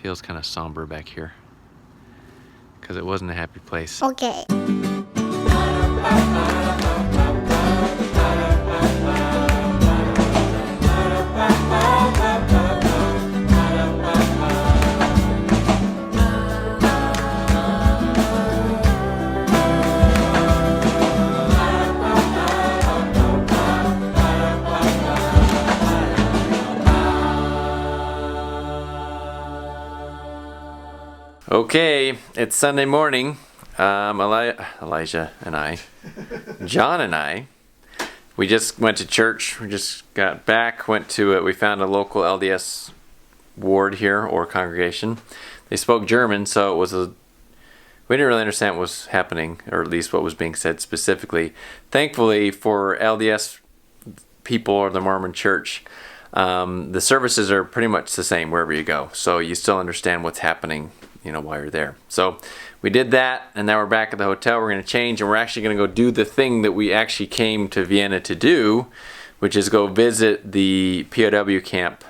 Feels kind of somber back here because it wasn't a happy place. Okay. Okay, it's Sunday morning. Elijah and I, John and I, we just went to church. We just got back, went to it. We found a local LDS ward here, or congregation. They spoke German, so we didn't really understand what was happening, or at least what was being said specifically. Thankfully for LDS people or the Mormon church, the services are pretty much the same wherever you go. So you still understand what's happening, while you're there. So we did that, and now we're back at the hotel. We're going to change, and we're actually going to go do the thing that we actually came to Vienna to do, which is go visit the P.O.W. camp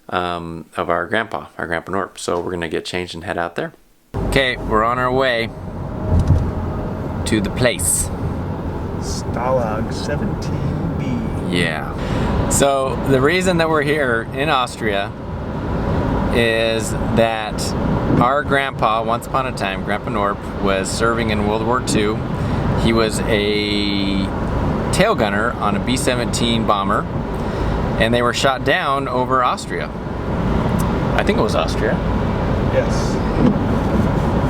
of our grandpa Knorpp. So we're going to get changed and head out there. Okay, we're on our way to the place. Stalag XVII. Yeah. So the reason that we're here in Austria is that our grandpa, once upon a time, Grandpa Knorpp, was serving in World War II. He was a tail gunner on a B-17 bomber, and they were shot down over Austria. I think it was Austria. Yes.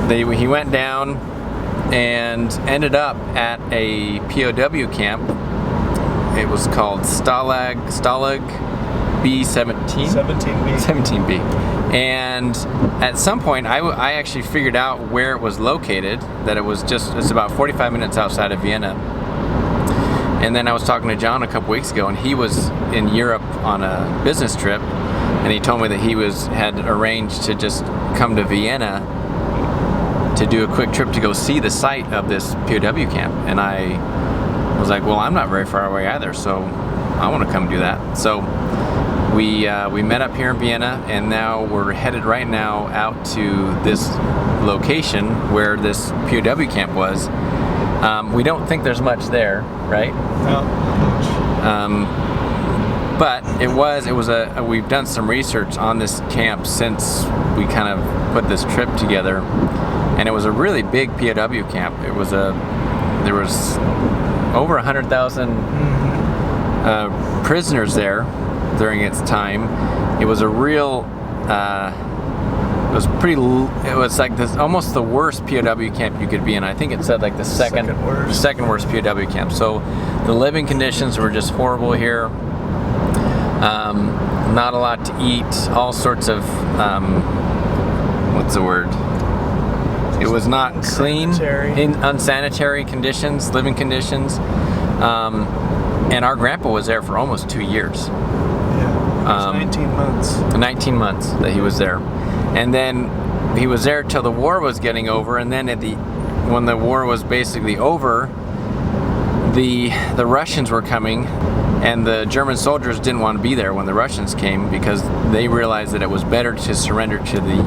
He went down and ended up at a POW camp. It was called Stalag B-17? 17B. 17B. And at some point, I actually figured out where it was located, that it's about 45 minutes outside of Vienna. And then I was talking to John a couple weeks ago, and he was in Europe on a business trip, and he told me that he had arranged to just come to Vienna to do a quick trip to go see the site of this POW camp. And I was like, well, I'm not very far away either, so I want to come do that. So we met up here in Vienna, and now we're headed right now out to this location where this POW camp was. We don't think there's much there, right? No, not much. But we've done some research on this camp since we kind of put this trip together, and it was a really big POW camp. There was over 100,000 prisoners there during its time. It was a real, it was like this, almost the worst POW camp you could be in. I think it said like the second worst POW camp. So the living conditions were just horrible here. Not a lot to eat, all sorts of, what's the word? It was not clean, unsanitary conditions, living conditions. And our grandpa was there for almost 2 years. Yeah, 19 months. 19 months that he was there. And then he was there till the war was getting over, and then when the war was basically over, the Russians were coming, and the German soldiers didn't want to be there when the Russians came, because they realized that it was better to surrender to the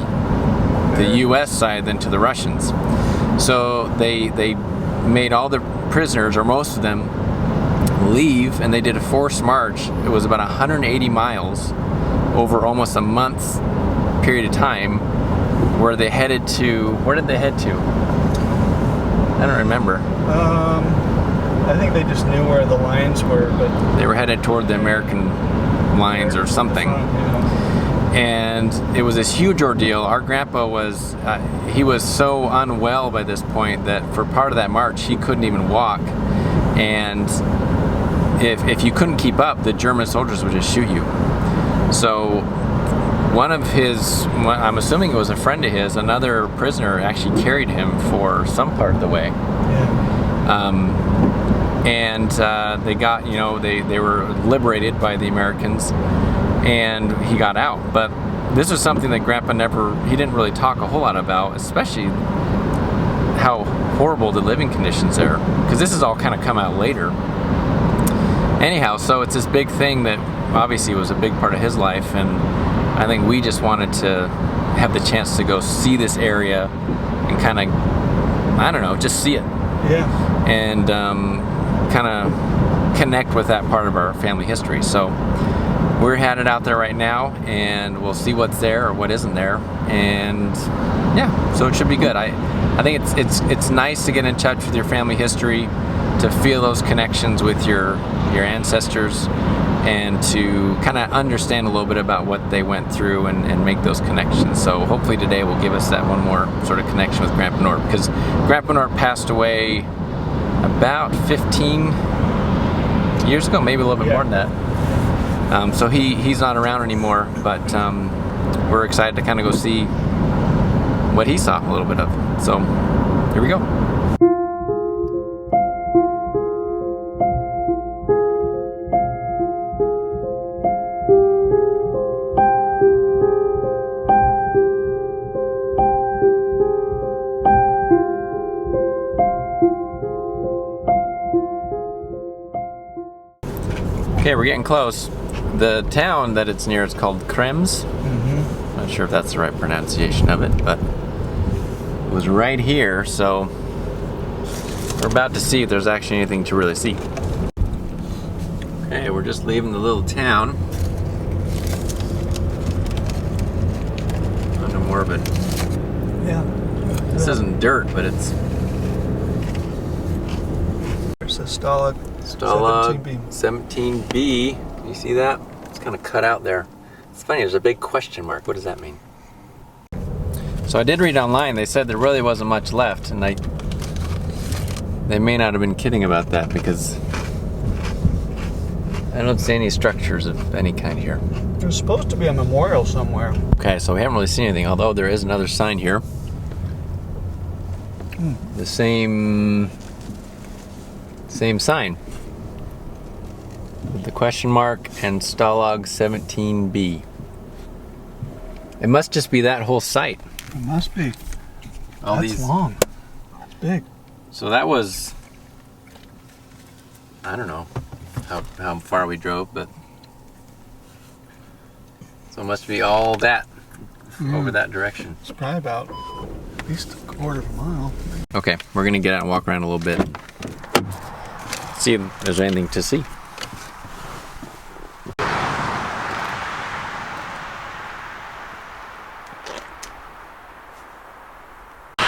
U.S. side than to the Russians. So they made all the prisoners, or most of them, leave, and they did a forced march. It was about 180 miles over almost a month period of time, where they headed to, where did they head to? I don't remember. I think they just knew where the lines were, but they were headed toward the American lines or something. And it was this huge ordeal. Our grandpa he was so unwell by this point that for part of that march he couldn't even walk. And if you couldn't keep up, the German soldiers would just shoot you. So I'm assuming it was a friend of his, another prisoner actually carried him for some part of the way. Yeah. And they got, they were liberated by the Americans, and he got out. But this was something that Grandpa he didn't really talk a whole lot about, especially how horrible the living conditions are, because this has all kind of come out later. Anyhow, so it's this big thing that obviously was a big part of his life, and I think we just wanted to have the chance to go see this area and kind of, I don't know, just see it. Yeah. And kind of connect with that part of our family history. So we're headed out there right now, and we'll see what's there or what isn't there. And yeah, so it should be good. I think it's nice to get in touch with your family history, to feel those connections with your ancestors, and to kind of understand a little bit about what they went through and make those connections. So hopefully today will give us that one more sort of connection with Grandpa Knorpp, because Grandpa Knorpp passed away about 15 years ago, maybe a little bit more than that. So he's not around anymore, but we're excited to kind of go see what he saw a little bit of. So here we go. Okay, we're getting close. The town that it's near is called Krems. Not sure if that's the right pronunciation of it, but it was right here, so we're about to see if there's actually anything to really see. Okay, we're just leaving the little town. Under Morbid. Yeah. This isn't dirt, but it's There's a Stalag 17B. 17B. Can you see that? It's kind of cut out there. It's funny, there's a big question mark. What does that mean? So I did read online, they said there really wasn't much left, and they may not have been kidding about that, because I don't see any structures of any kind here. There's supposed to be a memorial somewhere. Okay, so we haven't really seen anything, although there is another sign here. The same sign. With the question mark and Stalag 17B. It must just be that whole site. It must be. All That's these long. It's big. So that was, I don't know how far we drove, but so it must be all that over that direction. It's probably about at least a quarter of a mile. Okay, we're gonna get out and walk around a little bit. See if there's anything to see.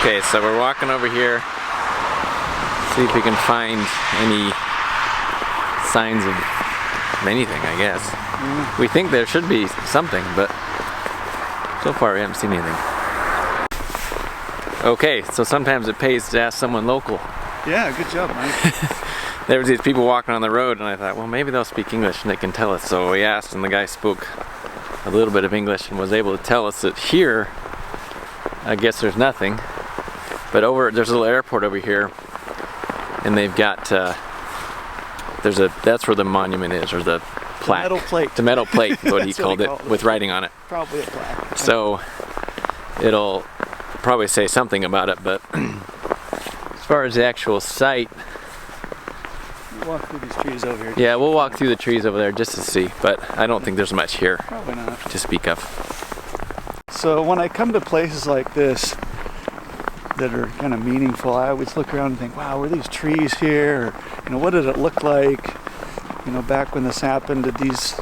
Okay, so we're walking over here, see if we can find any signs of anything, I guess. We think there should be something, but so far we haven't seen anything. Okay, so sometimes it pays to ask someone local. Yeah, good job, Mike. There was these people walking on the road, and I thought, well, maybe they'll speak English and they can tell us. So we asked, and the guy spoke a little bit of English and was able to tell us that here, I guess there's nothing. But there's a little airport over here, and they've got, that's where the monument is, or the plaque. The metal plate. The metal plate, what he called what it, with writing on it. Probably a plaque. So it'll probably say something about it, but as far as the actual site, We'll walk through these trees over here. yeah, we'll walk through the trees over there just to see, but I don't think there's much here Probably not. to speak of. So when I come to places like this that are kind of meaningful, I always look around and think, wow, were these trees here? Or, what did it look like? Back when this happened, did these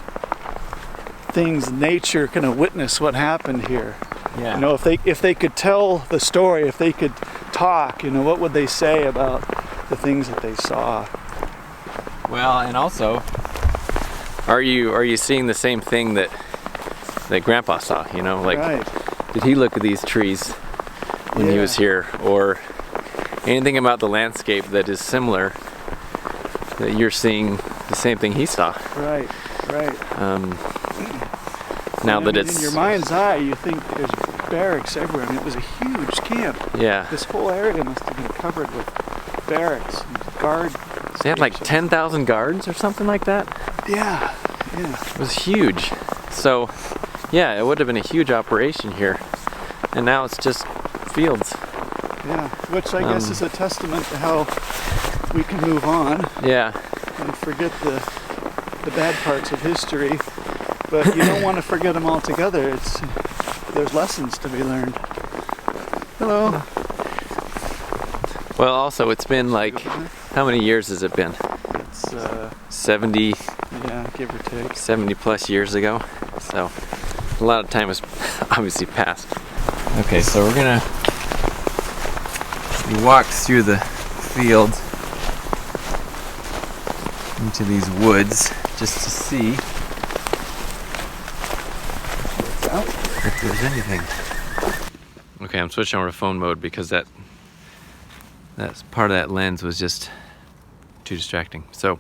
things, nature, kind of witness what happened here? Yeah. If they could tell the story, if they could talk, what would they say about the things that they saw? Well, and also, are you seeing the same thing that Grandpa saw? Right. Did he look at these trees when he was here, or anything about the landscape that is similar, that you're seeing the same thing he saw? Right. Now that it's in your mind's eye, you think there's barracks everywhere. It was a huge camp. Yeah. This whole area must have been covered with barracks and guard. They had like 10,000 guards or something like that. Yeah. It was huge. So, yeah, it would have been a huge operation here, and now it's just fields. Yeah, which I guess is a testament to how we can move on. Yeah. And forget the bad parts of history, but you don't want to forget them altogether. there's lessons to be learned. Hello. Well, also it's been like, how many years has it been? It's 70, yeah, give or take. 70 plus years ago. So a lot of time has obviously passed. Okay, so we're gonna walk through the fields into these woods just to see if there's anything. Okay, I'm switching over to phone mode because that's part of that lens was just too distracting. So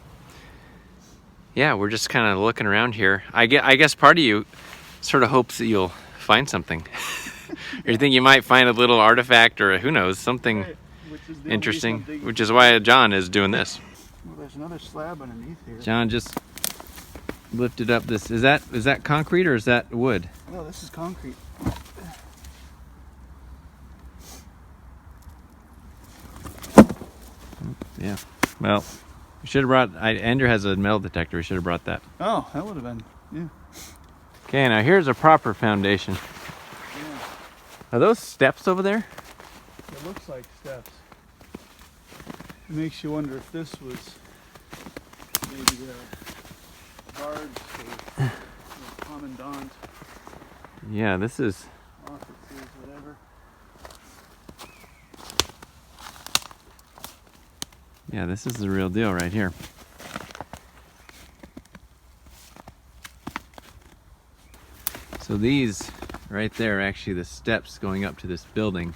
yeah, we're just kind of looking around here. I guess part of you sort of hopes that you'll find something. Or you think you might find a little artifact or who knows, something interesting, which is why John is doing this. Well, there's another slab underneath here. John just lifted up this. Is that concrete or is that wood? No, this is concrete. Yeah. Well, we should have brought. Andrew has a metal detector. We should have brought that. Oh, that would have been, yeah. Okay, now here's a proper foundation. Yeah. Are those steps over there? It looks like steps. It makes you wonder if this was maybe a guards or commandant. Yeah, this is. Officers, whatever. Yeah, this is the real deal right here. So these right there are actually the steps going up to this building.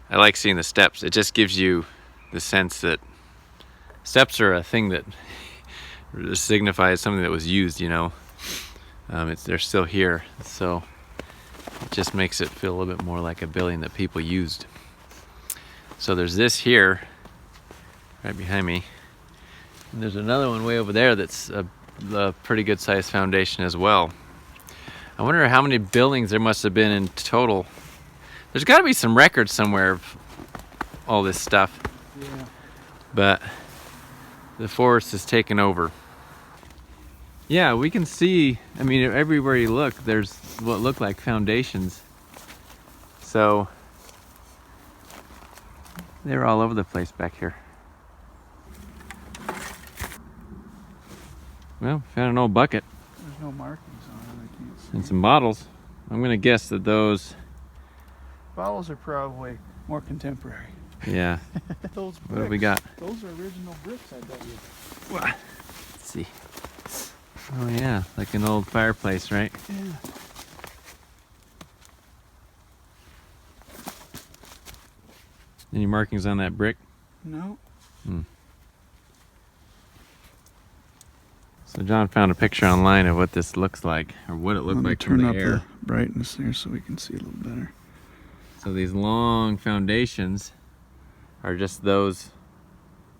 I like seeing the steps. It just gives you the sense that steps are a thing that signifies something that was used, you know. They're still here, so it just makes it feel a little bit more like a building that people used. So there's this here, right behind me. And there's another one way over there that's a pretty good sized foundation as well. I wonder how many buildings there must have been in total. There's got to be some records somewhere of all this stuff. Yeah. But the forest has taken over. Yeah, we can see, I mean, everywhere you look, there's what look like foundations. So they're all over the place back here. Well, found an old bucket. There's no markings on it, I can't see. And some bottles. I'm gonna guess that those. Bottles are probably more contemporary. Yeah. Those What have we got? Those are original bricks, I bet you. Let's see. Oh yeah, like an old fireplace, right? Yeah. Any markings on that brick? No. So John found a picture online of what this looks like, or what it looked like from the air. Let me turn up the brightness there so we can see a little better. So these long foundations are just those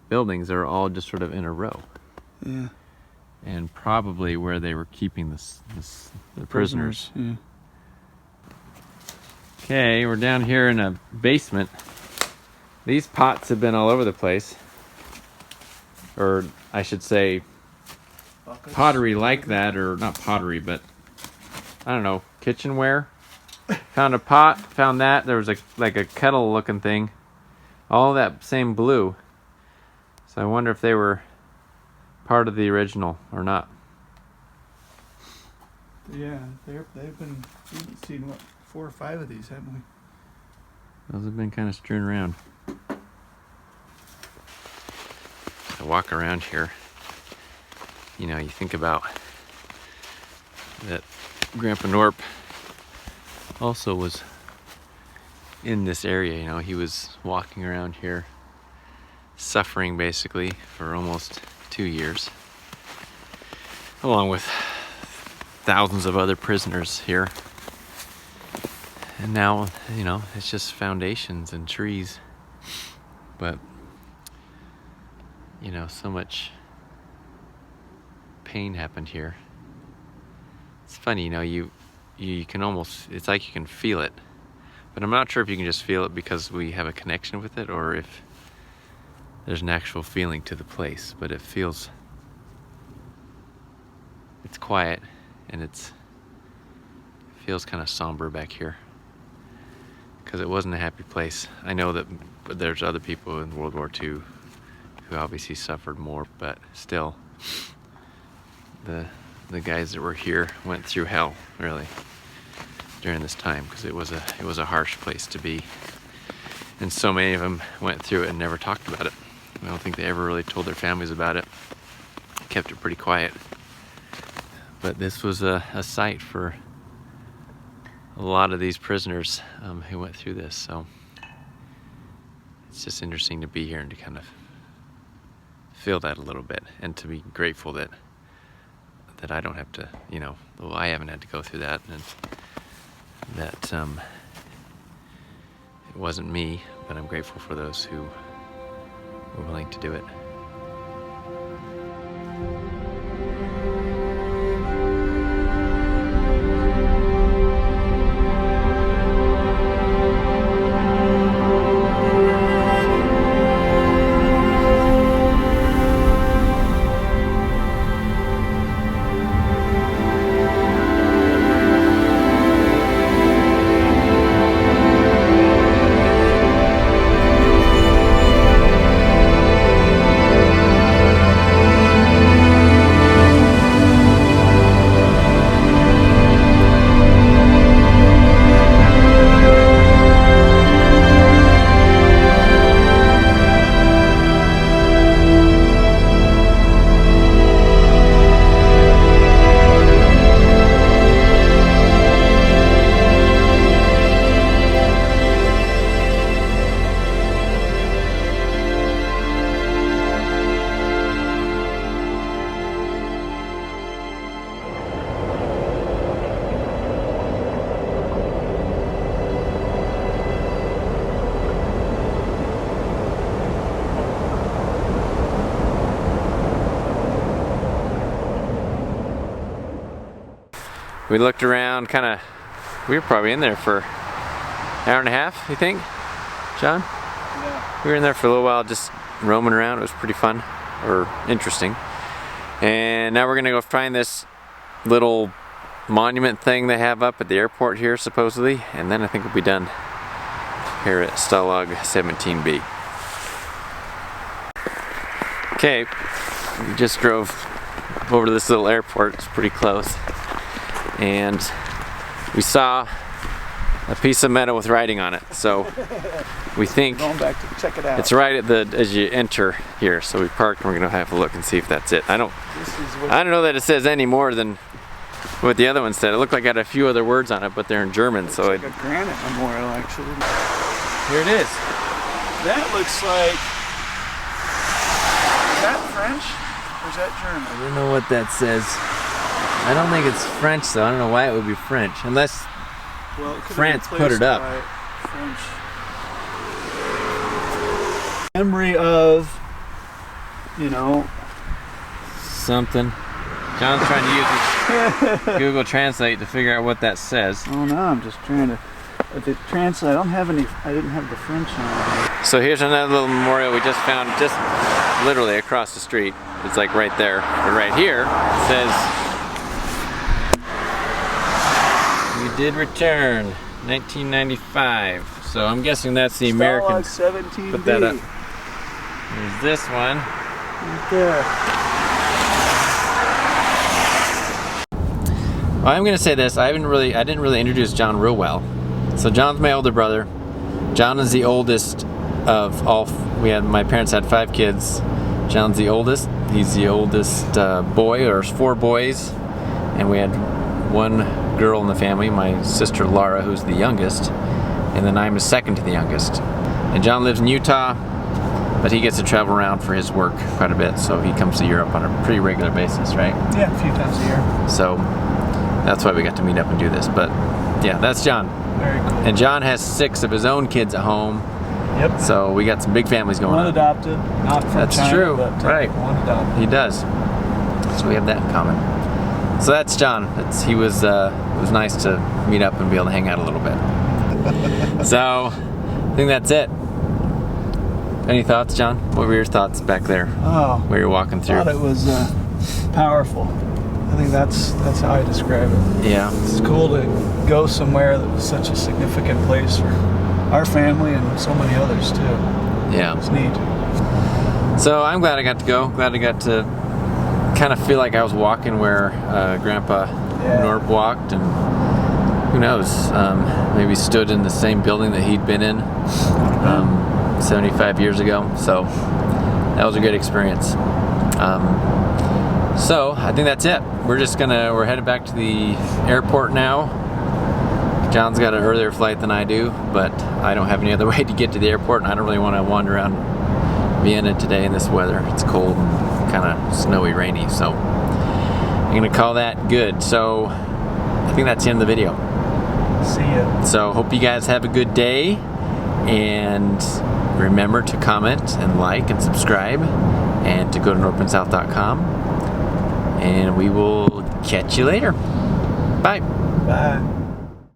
buildings that are all just sort of in a row. Yeah. And probably where they were keeping the prisoners. Yeah. Okay, we're down here in a basement. These pots have been all over the place. Or I should say Buckets. pottery like that, or not pottery, but I don't know, kitchenware. Found a pot, found that. There was like a kettle looking thing. All that same blue. So I wonder if they were part of the original or not. Yeah, they've been, we've seen what, 4 or 5 of these, haven't we? Those have been kind of strewn around. I walk around here. You know, you think about that Grandpa Knorpp also was in this area. You know, he was walking around here suffering basically for almost 2 years, along with thousands of other prisoners here. And now, you know, it's just foundations and trees. But, you know, so much pain happened here. It's funny, you know, you can almost, it's like you can feel it. But I'm not sure if you can just feel it because we have a connection with it, or if there's an actual feeling to the place. But it feels it's quiet, and it feels kind of somber back here because it wasn't a happy place. I know that there's other people in World War II who obviously suffered more, but still, the guys that were here went through hell, really, during this time, because it was a harsh place to be, and so many of them went through it and never talked about it. I don't think they ever really told their families about it. Kept it pretty quiet. But this was a sight for a lot of these prisoners who went through this. So it's just interesting to be here and to kind of feel that a little bit, and to be grateful that I don't have to, you know, well, I haven't had to go through that, and that it wasn't me, but I'm grateful for those who were willing to do it. We looked around, we were probably in there for an hour and a half, you think, John? Yeah. We were in there for a little while just roaming around. It was pretty fun, or interesting. And now we're gonna go find this little monument thing they have up at the airport here, supposedly, and then I think we'll be done here at Stalag XVII. Okay, we just drove over to this little airport. It's pretty close. And we saw a piece of metal with writing on it, so we think Going back to check it out. it's right at as you enter here. So we parked and we're gonna have a look and see if that's it. I don't know that it says any more than what the other one said. It looked like it had a few other words on it, but they're in German. So it's like a granite memorial, actually. Here it is. That looks like, is that French or is that German? I don't know what that says. I don't think it's French though. I don't know why it would be French, unless France put it up. French. Memory of, you know, something. John's trying to use Google Translate to figure out what that says. Oh no, I'm just trying to translate. I didn't have the French on. So here's another little memorial we just found, just literally across the street. It's like right there, but right here it says, "We did return, 1995." So I'm guessing that's the Americans Stalag XVII put that up. There's this one. Right there. Well, I'm gonna say this. I didn't really introduce John real well. So John's my older brother. John is the oldest of all. My parents had 5 kids. John's the oldest. He's the oldest boy. There's 4 boys, and we had 1 girl in the family, my sister Laura, who's the youngest, and then I'm the second to the youngest. And John lives in Utah, but he gets to travel around for his work quite a bit, so he comes to Europe on a pretty regular basis, right? Yeah, a few times a year. So that's why we got to meet up and do this. But yeah, that's John. Very cool. And John has 6 of his own kids at home. Yep. So we got some big families going on. One adopted, not from That's China, true, but right. one adopted. He does. So we have that in common. So that's John. It was nice to meet up and be able to hang out a little bit. So I think that's it. Any thoughts, John? What were your thoughts back there? Oh, where you're walking through? I thought it was powerful. I think that's how I describe it. Yeah. It's cool to go somewhere that was such a significant place for our family and so many others too. Yeah. It's neat. So I'm glad I got to go. Glad I got to kind of feel like I was walking where Grandpa Knorpp walked, and who knows, maybe stood in the same building that he'd been in 75 years ago. So that was a good experience. So I think that's it. We're headed back to the airport now. John's got an earlier flight than I do, but I don't have any other way to get to the airport, and I don't really want to wander around Vienna today in this weather. It's cold and kind of snowy, rainy, so I'm gonna call that good. So I think that's the end of the video. See ya. So hope you guys have a good day, and remember to comment and like and subscribe, and to go to knorppandsouth.com, and we will catch you later. Bye. Bye.